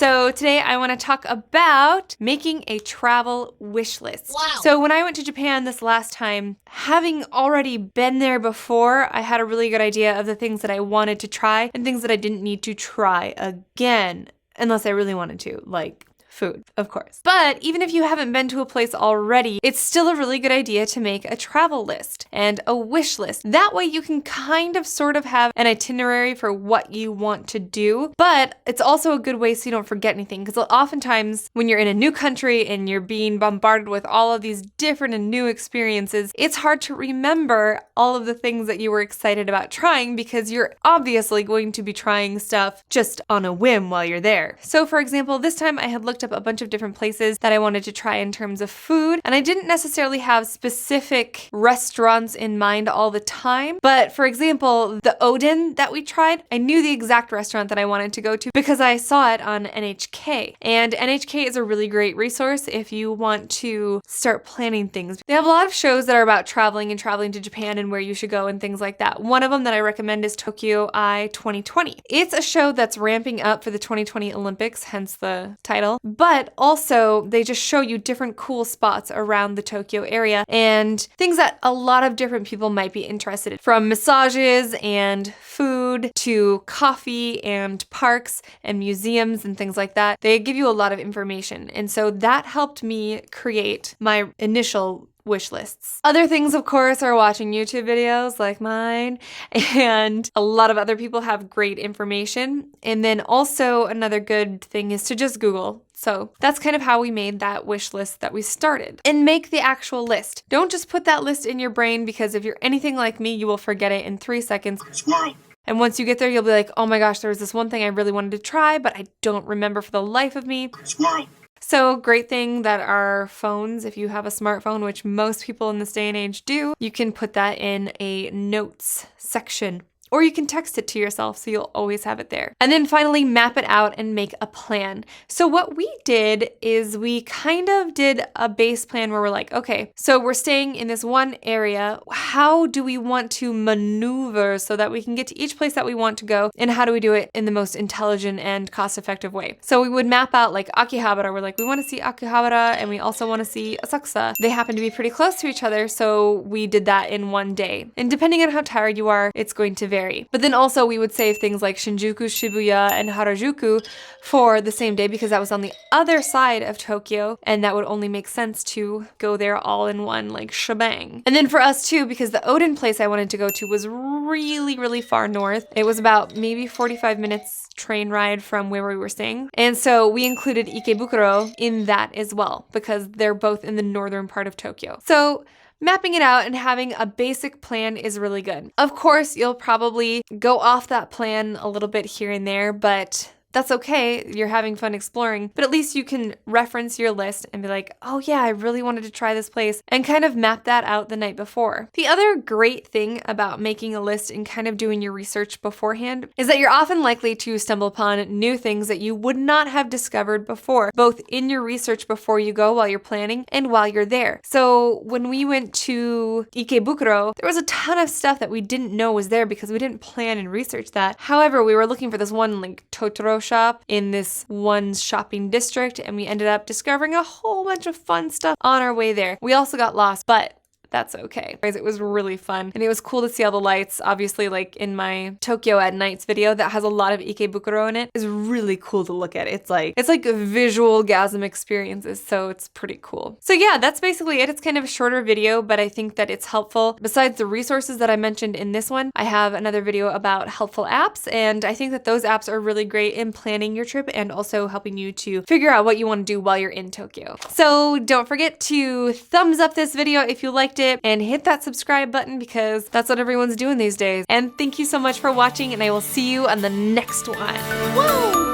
So today I want to talk about making a travel wish list. Wow. So when I went to Japan this last time, having already been there before, I had a really good idea of the things that I wanted to try and things that I didn't need to try again, unless I really wanted to, like food, of course. But even if you haven't been to a place already, it's still a really good idea to make a travel list and a wish list. That way you can kind of sort of have an itinerary for what you want to do, but it's also a good way so you don't forget anything, because oftentimes when you're in a new country and you're being bombarded with all of these different and new experiences, it's hard to remember all of the things that you were excited about trying, because you're obviously going to be trying stuff just on a whim while you're there. So for example, this time I had looked up a bunch of different places that I wanted to try in terms of food, and I didn't necessarily have specific restaurants in mind all the time, but for example, the Odin that we tried, I knew the exact restaurant that I wanted to go to because I saw it on NHK, and NHK is a really great resource if you want to start planning things. They have a lot of shows that are about traveling and traveling to Japan and where you should go and things like that. One of them that I recommend is Tokyo Eye 2020. It's a show that's ramping up for the 2020 Olympics, hence the title. But also, they just show you different cool spots around the Tokyo area and things that a lot of different people might be interested in. From massages and food to coffee and parks and museums and things like that. They give you a lot of information. And so that helped me create my initial wish lists. Other things, of course, are watching YouTube videos like mine, and a lot of other people have great information. And then also another good thing is to just Google. So that's kind of how we made that wish list that we started. And make the actual list. Don't just put that list in your brain, because if you're anything like me, you will forget it in 3 seconds. Squirrel. And once you get there, you'll be like, oh my gosh, there was this one thing I really wanted to try, but I don't remember for the life of me. Squirrel. So great thing that our phones, if you have a smartphone, which most people in this day and age do, you can put that in a notes section. Or you can text it to yourself so you'll always have it there. And then finally, map it out and make a plan. So what we did is we kind of did a base plan where we're like, okay, so we're staying in this one area. How do we want to maneuver so that we can get to each place that we want to go? And how do we do it in the most intelligent and cost-effective way? So we would map out like Akihabara. We're like, we want to see Akihabara and we also want to see Asakusa. They happen to be pretty close to each other, so we did that in one day. And depending on how tired you are, it's going to vary. But then also we would save things like Shinjuku, Shibuya, and Harajuku for the same day, because that was on the other side of Tokyo, and that would only make sense to go there all in one like shebang. And then for us too, because the Odin place I wanted to go to was really, really far north. It was about maybe 45 minutes train ride from where we were staying. And so we included Ikebukuro in that as well, because they're both in the northern part of Tokyo. So mapping it out and having a basic plan is really good. Of course, you'll probably go off that plan a little bit here and there, but that's okay. You're having fun exploring, but at least you can reference your list and be like, oh yeah, I really wanted to try this place, and kind of map that out the night before. The other great thing about making a list and kind of doing your research beforehand is that you're often likely to stumble upon new things that you would not have discovered before, both in your research before you go while you're planning and while you're there. So when we went to Ikebukuro, there was a ton of stuff that we didn't know was there because we didn't plan and research that. However, we were looking for this one like Totoro shop in this one shopping district, and we ended up discovering a whole bunch of fun stuff on our way there. We also got lost, but that's okay. It was really fun, and it was cool to see all the lights. Obviously, like in my Tokyo at Nights video that has a lot of Ikebukuro in it, is really cool to look at. It's like visual gasm experiences, so it's pretty cool. So yeah, that's basically it. It's kind of a shorter video, but I think that it's helpful. Besides the resources that I mentioned in this one, I have another video about helpful apps, and I think that those apps are really great in planning your trip and also helping you to figure out what you want to do while you're in Tokyo. So don't forget to thumbs up this video if you liked it, and hit that subscribe button, because that's what everyone's doing these days. And thank you so much for watching, and I will see you on the next one. Woo!